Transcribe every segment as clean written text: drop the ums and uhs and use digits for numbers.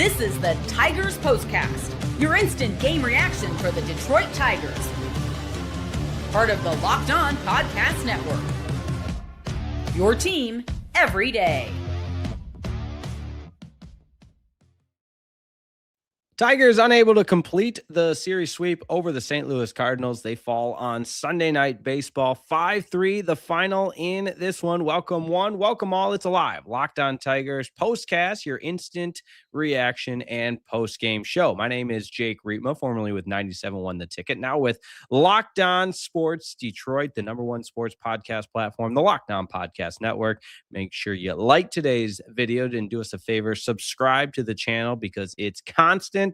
This is the Tigers Postcast, your instant game reaction for the Detroit Tigers. Part of the Locked On Podcast Network. Your team every day. Tigers unable to complete the series sweep over the St. Louis Cardinals. They fall on Sunday Night Baseball, 5-3, the final in this one. Welcome one, welcome all. It's alive. Locked On Tigers Postcast, your instant reaction and post-game show. My name is Jake Rietma, formerly with 97.1 The Ticket, now with Locked On Sports Detroit, the number one sports podcast platform, the Locked On Podcast Network. Make sure you like today's video and do us a favor, subscribe to the channel because it's constant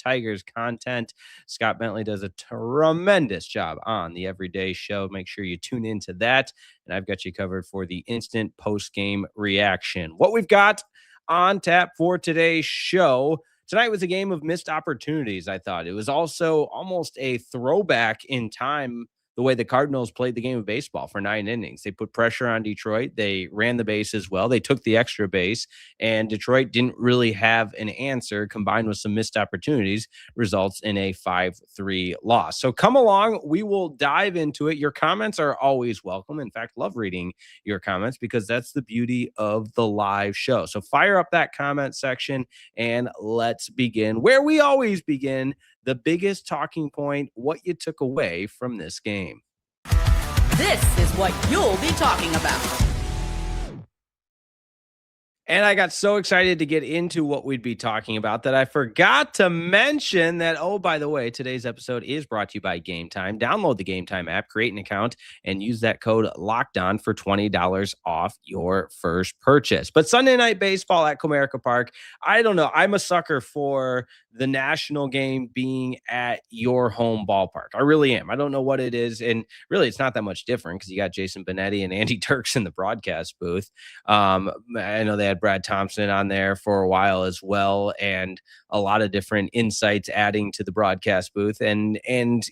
Tigers content. Scott Bentley does a tremendous job on the Everyday Show. Make sure you tune into that. And I've got you covered for the instant post-game reaction. What we've got on tap for today's show. Tonight was a game of missed opportunities, I thought. It was also almost a throwback in time, the way the Cardinals played the game of baseball for 9 innings. They put pressure on Detroit. They ran the base as well. They took the extra base, and Detroit didn't really have an answer, combined with some missed opportunities, results in a 5-3 loss. So come along. We will dive into it. Your comments are always welcome. In fact, love reading your comments because that's the beauty of the live show. So fire up that comment section and let's begin where we always begin. The biggest talking point, what you took away from this game. This is what you'll be talking about. And I got so excited to get into what we'd be talking about that I forgot to mention that, oh, by the way, today's episode is brought to you by Game Time. Download the Game Time app, create an account, and use that code LOCKEDON for $20 off your first purchase. But Sunday Night Baseball at Comerica Park, I don't know. I'm a sucker for the national game being at your home ballpark. I really am. I don't know what it is. And really, it's not that much different because you got Jason Benetti and Andy Turks in the broadcast booth. I know they had Brad Thompson on there for a while as well, and a lot of different insights adding to the broadcast booth. And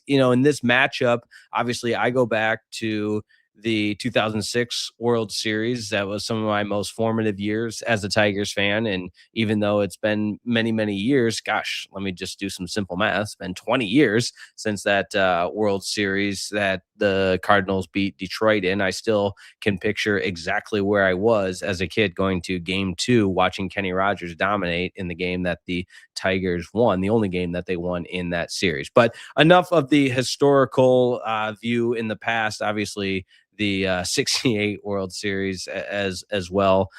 you know, in this matchup, obviously I go back to the 2006 World Series. That was some of my most formative years as a Tigers fan. And even though it's been many, many years, gosh, let me just do some simple math. It's been 20 years since that World Series that the Cardinals beat Detroit in. I still can picture exactly where I was as a kid going to Game 2, watching Kenny Rogers dominate in the game that the Tigers won, the only game that they won in that series. But enough of the historical view in the past. Obviously, the 68 World Series as well.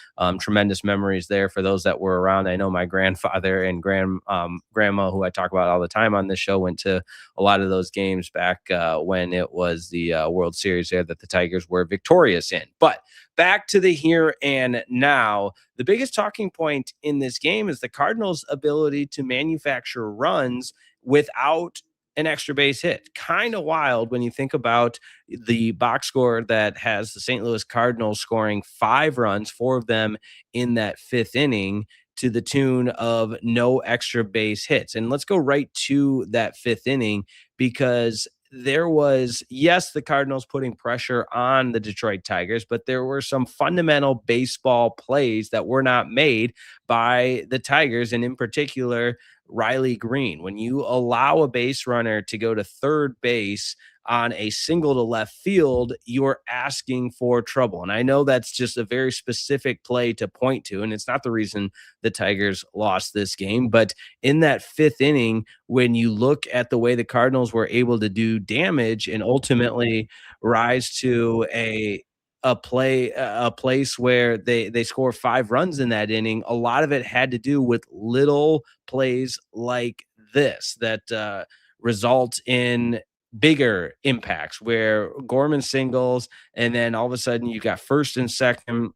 Tremendous memories there for those that were around. I know my grandfather and grandma, who I talk about all the time on this show, went to a lot of those games back when it was the World Series there that the Tigers were victorious in. But back to the here and now. The biggest talking point in this game is the Cardinals' ability to manufacture runs without an extra base hit. Kind of wild when you think about the box score that has the St. Louis Cardinals scoring 5 runs, 4 of them in that 5th inning, to the tune of no extra base hits. And let's go right to that 5th inning, because there was, yes, the Cardinals putting pressure on the Detroit Tigers, but there were some fundamental baseball plays that were not made by the Tigers, and in particular, Riley Green. When you allow a base runner to go to third base on a single to left field, you're asking for trouble. And I know that's just a very specific play to point to, and it's not the reason the Tigers lost this game. But in that 5th inning, when you look at the way the Cardinals were able to do damage and ultimately rise to a place where they score 5 runs in that inning, a lot of it had to do with little plays like this that result in bigger impacts, where Gorman singles, and then all of a sudden you got first and second,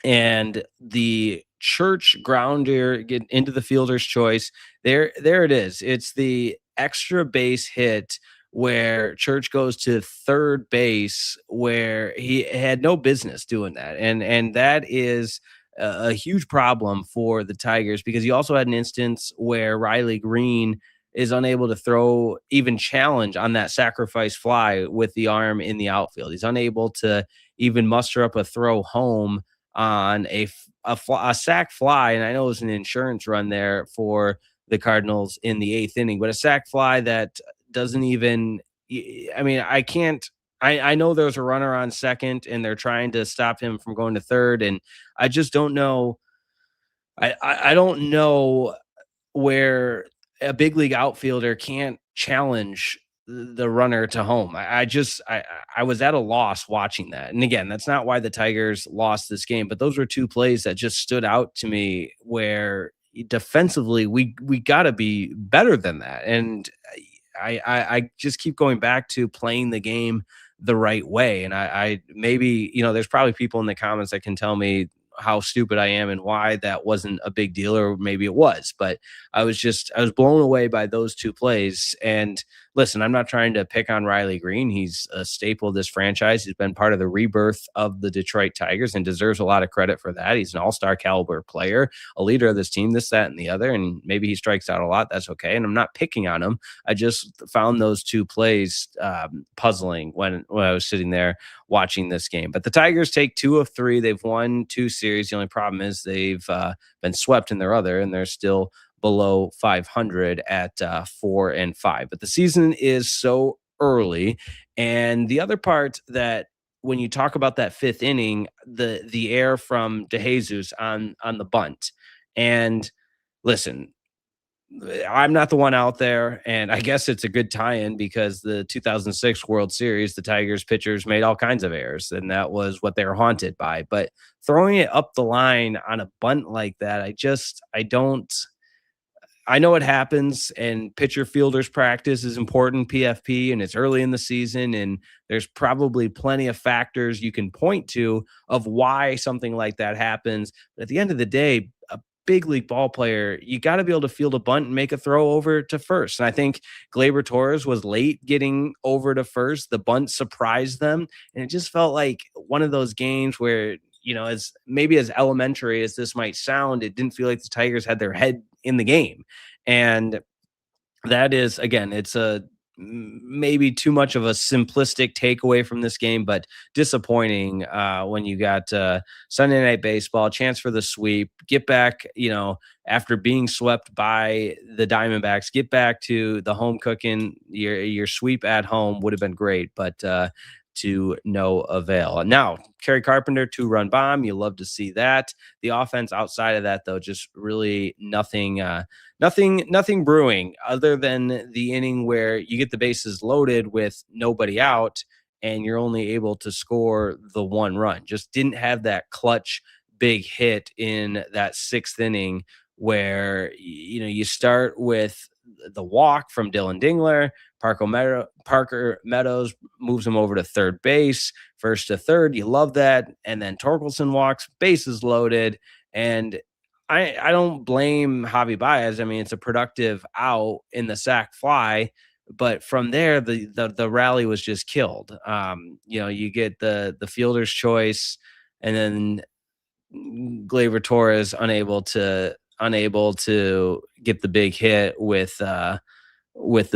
and the Church grounder get into the fielder's choice. There it is. It's the extra base hit where Church goes to third base, where he had no business doing that. And that is a huge problem for the Tigers, because you also had an instance where Riley Green is unable to throw, even challenge on that sacrifice fly with the arm in the outfield. He's unable to even muster up a throw home on a sack fly, and I know it was an insurance run there for the Cardinals in the 8th inning, but a sack fly that doesn't even. I mean, I can't. I know there's a runner on second, and they're trying to stop him from going to third, and I just don't know. I don't know where a big league outfielder can't challenge the runner to home. I was at a loss watching that. And again, that's not why the Tigers lost this game, but those were two plays that just stood out to me where defensively we got to be better than that. And I just keep going back to playing the game the right way. And I maybe, there's probably people in the comments that can tell me how stupid I am and why that wasn't a big deal, or maybe it was, but I was blown away by those two plays. And listen, I'm not trying to pick on Riley Green. He's a staple of this franchise. He's been part of the rebirth of the Detroit Tigers and deserves a lot of credit for that. He's an all-star caliber player, a leader of this team, this, that, and the other. And maybe he strikes out a lot. That's okay. And I'm not picking on him. I just found those two plays puzzling when I was sitting there watching this game. But the Tigers take 2 of 3. They've won 2 series. The only problem is they've been swept in their other, and they're still below 500 at 4-5. But the season is so early. And the other part that when you talk about that 5th inning, the air from DeJesus on the bunt. And listen, I'm not the one out there, and I guess it's a good tie-in because the 2006 World Series, the Tigers pitchers made all kinds of errors, and that was what they were haunted by. But throwing it up the line on a bunt like that, I know it happens, and pitcher fielders practice is important, PFP, and it's early in the season, and there's probably plenty of factors you can point to of why something like that happens. But at the end of the day, a big league ball player, you got to be able to field a bunt and make a throw over to first. And I think Gleyber Torres was late getting over to first. The bunt surprised them, and it just felt like one of those games where, as maybe as elementary as this might sound, it didn't feel like the Tigers had their head in the game. And that is, again, it's maybe too much of a simplistic takeaway from this game, but disappointing when you got Sunday Night Baseball, chance for the sweep, get back, after being swept by the Diamondbacks, get back to the home cooking. Your sweep at home would have been great, but to no avail. Now, Kerry Carpenter, 2-run bomb. You love to see that. The offense outside of that, though, just really nothing brewing other than the inning where you get the bases loaded with nobody out and you're only able to score the 1 run. Just didn't have that clutch big hit in that 6th inning where, you start with the walk from Dylan Dingler. Parker Meadows moves him over to third base, first to third. You love that. And then Torkelson walks, bases loaded. And I don't blame Javy Baez. I mean, it's a productive out in the sac fly. But from there, the rally was just killed. You get the fielder's choice, and then Gleyber Torres unable to get the big hit with the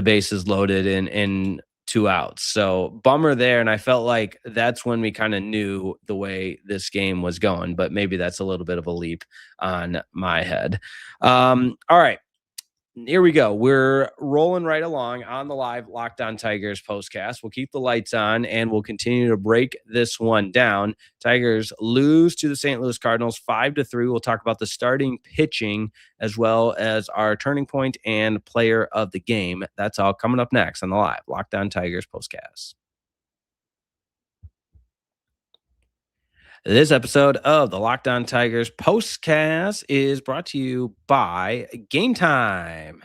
bases loaded and 2 outs. So bummer there. And I felt like that's when we kind of knew the way this game was going, but maybe that's a little bit of a leap on my head. All right. Here we go. We're rolling right along on the live Locked On Tigers postcast. We'll keep the lights on and we'll continue to break this one down. Tigers lose to the St. Louis Cardinals 5-3. We'll talk about the starting pitching as well as our turning point and player of the game. That's all coming up next on the live Locked On Tigers postcast. This episode of the Locked On Tigers postcast is brought to you by Game Time.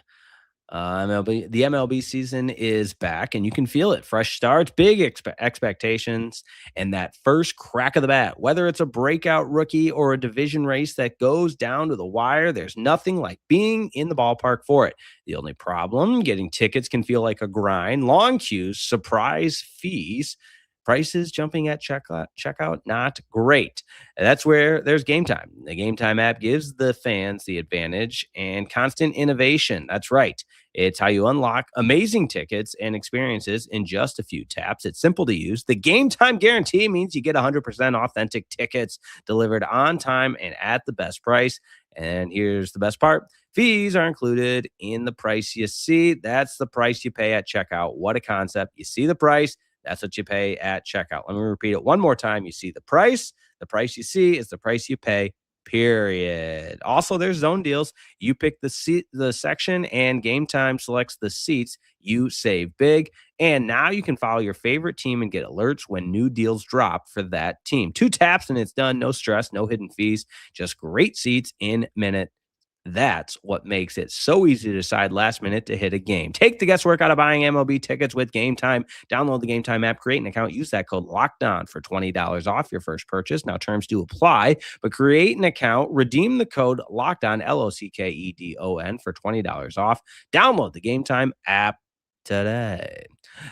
The MLB season is back, and you can feel it. Fresh starts, big expectations, and that first crack of the bat. Whether it's a breakout rookie or a division race that goes down to the wire, there's nothing like being in the ballpark for it. The only problem, getting tickets can feel like a grind. Long queues, surprise fees. Prices jumping at checkout, not great. And that's where there's Game Time. The Game Time app gives the fans the advantage and constant innovation. That's right. It's how you unlock amazing tickets and experiences in just a few taps. It's simple to use. The Game Time guarantee means you get 100% authentic tickets delivered on time and at the best price. And here's the best part. Fees are included in the price you see. That's the price you pay at checkout. What a concept. You see the price. That's what you pay at checkout. Let me repeat it one more time. You see the price. The price you see is the price you pay, period. Also, there's zone deals. You pick the section, and Game Time selects the seats. You save big. And now you can follow your favorite team and get alerts when new deals drop for that team. 2 taps and it's done. No stress, no hidden fees, just great seats in minute. That's what makes it so easy to decide last minute to hit a game. Take the guesswork out of buying MLB tickets with Game Time. Download the Game Time app, create an account, use that code LOCKEDON for $20 off your first purchase. Now terms do apply, but create an account, redeem the code LOCKEDON, LOCKEDON for $20 off. Download the Game Time app today.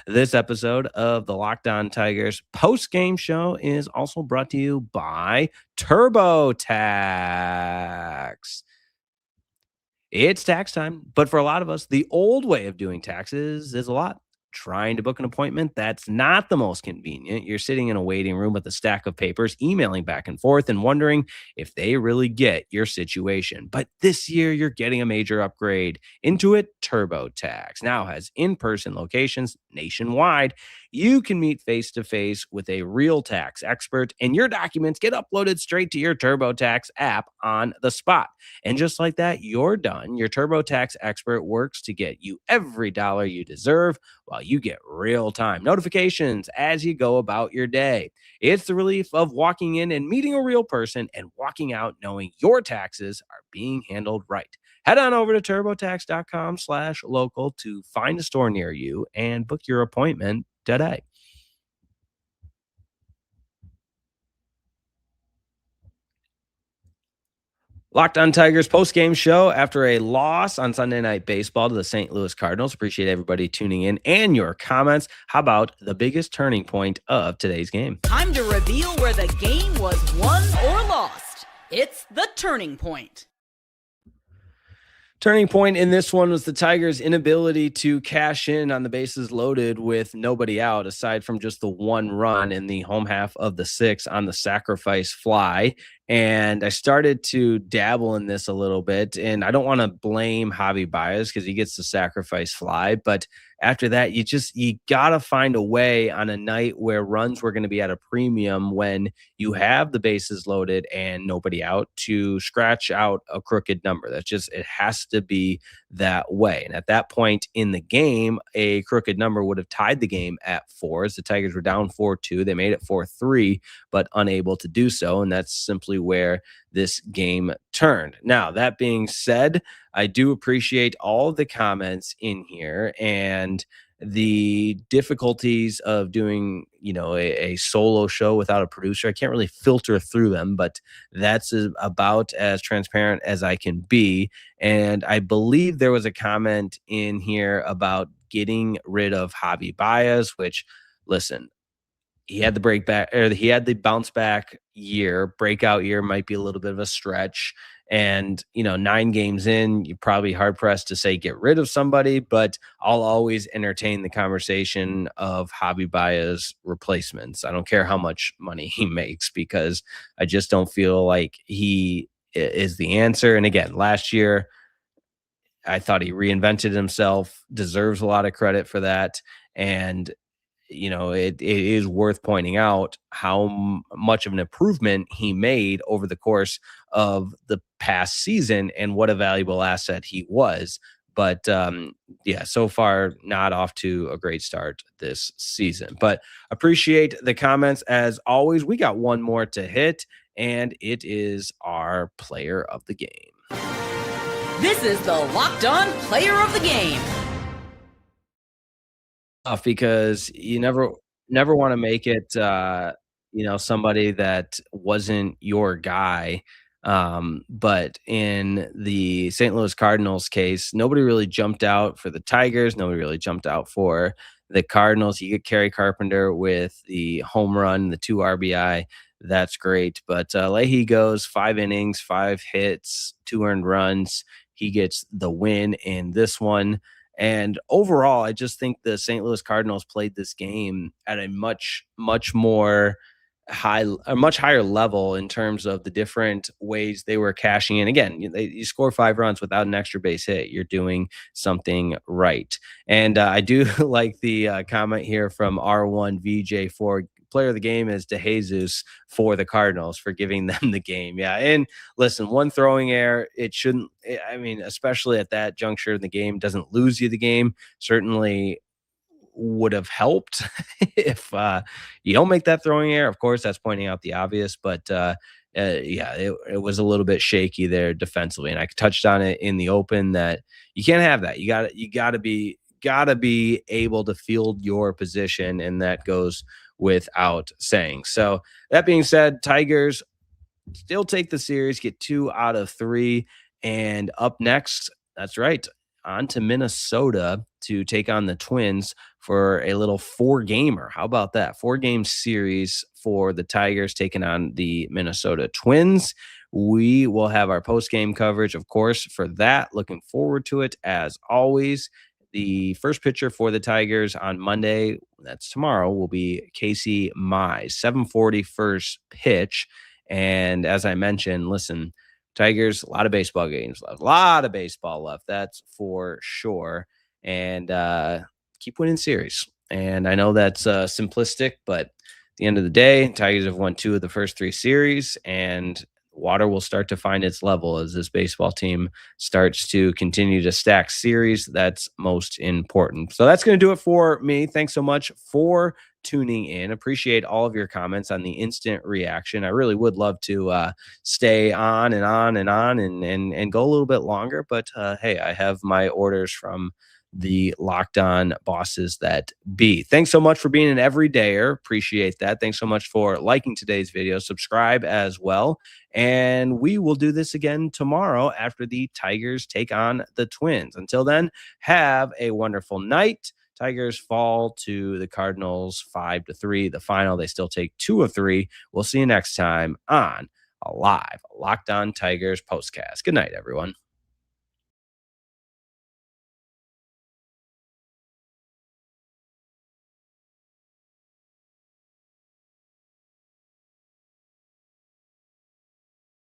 This episode of the Locked On Tigers post-game show is also brought to you by TurboTax. It's tax time, but for a lot of us, the old way of doing taxes is a lot. Trying to book an appointment, that's not the most convenient. You're sitting in a waiting room with a stack of papers, emailing back and forth and wondering if they really get your situation. But this year, you're getting a major upgrade. Intuit TurboTax now has in-person locations nationwide. You can meet face-to-face with a real tax expert, and your documents get uploaded straight to your TurboTax app on the spot. And just like that, you're done. Your TurboTax expert works to get you every dollar you deserve while you get real-time notifications as you go about your day. It's the relief of walking in and meeting a real person and walking out knowing your taxes are being handled right. Head on over to turbotax.com/local to find a store near you and book your appointment today. Locked On Tigers post-game show after a loss on Sunday Night Baseball to the St. Louis Cardinals. Appreciate everybody tuning in and your comments. How about the biggest turning point of today's game? Time to reveal where the game was won or lost. It's the turning point. Turning point in this one was the Tigers' inability to cash in on the bases loaded with nobody out, aside from just the one run in the home half of the 6th on the sacrifice fly. And I started to dabble in this a little bit, and I don't want to blame Javy Baez because he gets the sacrifice fly, but after that, you got to find a way on a night where runs were going to be at a premium when you have the bases loaded and nobody out to scratch out a crooked number. It has to be that way. And at that point in the game, a crooked number would have tied the game at 4 as the Tigers were down 4-2. They made it 4-3, but unable to do so. And that's simply where this game turned. Now, that being said, I do appreciate all the comments in here and the difficulties of doing, a solo show without a producer. I can't really filter through them, but that's about as transparent as I can be. And I believe there was a comment in here about getting rid of Javy Baez, which, listen, he had the bounce back year. Breakout year might be a little bit of a stretch. And, 9 games in, you're probably hard pressed to say get rid of somebody, but I'll always entertain the conversation of Javy Baez replacements. I don't care how much money he makes because I just don't feel like he is the answer. And again, last year, I thought he reinvented himself, deserves a lot of credit for that. And it is worth pointing out how much of an improvement he made over the course of the past season and what a valuable asset he was. But so far, not off to a great start this season. But appreciate the comments as always. We got one more to hit, and it is our player of the game. This is the Locked On Player of the Game. Because you never want to make it somebody that wasn't your guy. But in the St. Louis Cardinals case, nobody really jumped out for the Tigers. Nobody really jumped out for the Cardinals. You get Kerry Carpenter with the home run, the 2 RBI. That's great. But Leahy goes 5 innings, 5 hits, 2 earned runs. He gets the win in this one. And overall, I just think the St. Louis Cardinals played this game at a much more a much higher level in terms of the different ways they were cashing in. Again, you score 5 runs without an extra base hit, you're doing something right. And I do like the comment here from R1VJ4. Player of the game is DeJesus for the Cardinals for giving them the game. Yeah. And listen, one throwing error, it shouldn't, I mean, especially at that juncture in the game, doesn't lose you the game. Certainly would have helped if you don't make that throwing error. Of course, that's pointing out the obvious, but yeah, it was a little bit shaky there defensively, and I touched on it in the open that you can't have that. You gotta be able to field your position, and that goes without saying. So that being said, Tigers still take the series, get 2 out of 3, and up next, that's right, on to Minnesota to take on the Twins for a little 4-gamer. How about that? 4-game series for the Tigers taking on the Minnesota Twins. We will have our post-game coverage, of course, for that. Looking forward to it as always. The first pitcher for the Tigers on Monday, that's tomorrow, will be Casey Mize. 7:40 first pitch. And as I mentioned, listen, Tigers, a lot of baseball games left. A lot of baseball left. That's for sure. And keep winning series. And I know that's simplistic, but at the end of the day, Tigers have won 2 of the first 3 series, and water will start to find its level as this baseball team starts to continue to stack series. That's most important. So that's going to do it for me. Thanks so much for tuning in. Appreciate all of your comments on the instant reaction. I really would love to stay on and on and on and go a little bit longer, but hey, I have my orders from the Locked On bosses that be. Thanks so much for being an everydayer. Appreciate that. Thanks so much for liking today's video. Subscribe as well. And we will do this again tomorrow after the Tigers take on the Twins. Until then, have a wonderful night. Tigers fall to the Cardinals 5-3. The final, they still take 2 of 3. We'll see you next time on a live Locked On Tigers postcast. Good night, everyone.